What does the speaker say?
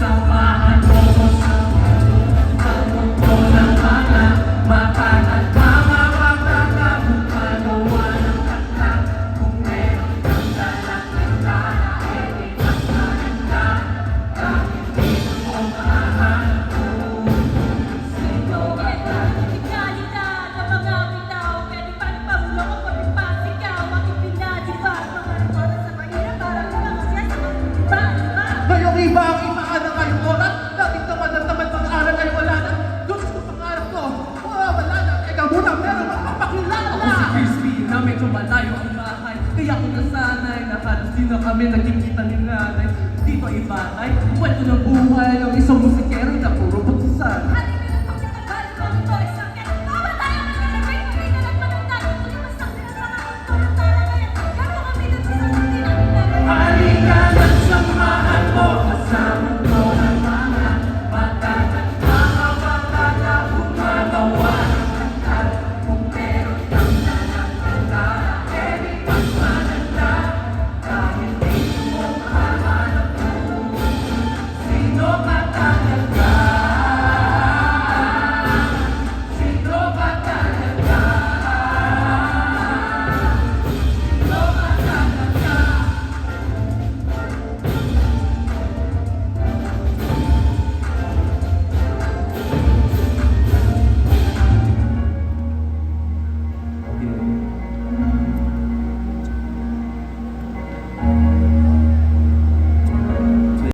Samahan mo ko sa pagmumpo ng mga mata at mga magkakapagawa ng kanta. Kung meron kang dalang nagdala, edi magparin ka. Kahit di mo mahanap ko. Sino kita? Ikalit ka na mga bitaw. Pwede pa rin pamulong o pwede pa sigaw. Bakit pinadiba? Mga oras sa mahirap para lumangasya sa mga Ngayong iba ang imaan ng kalungkutan. Dating tamad at tamad mag-aaral ay wala na. Diyos ko pangarap ko. Wala na. Ikaw muna, pero magpapakilala. Ako si Crispy na medyo malayo ang bahay. Kaya kung nasanay na halos di na kami nagkikita ni nanay. Dito ay bahay, kwento ng buhay ng isang musika.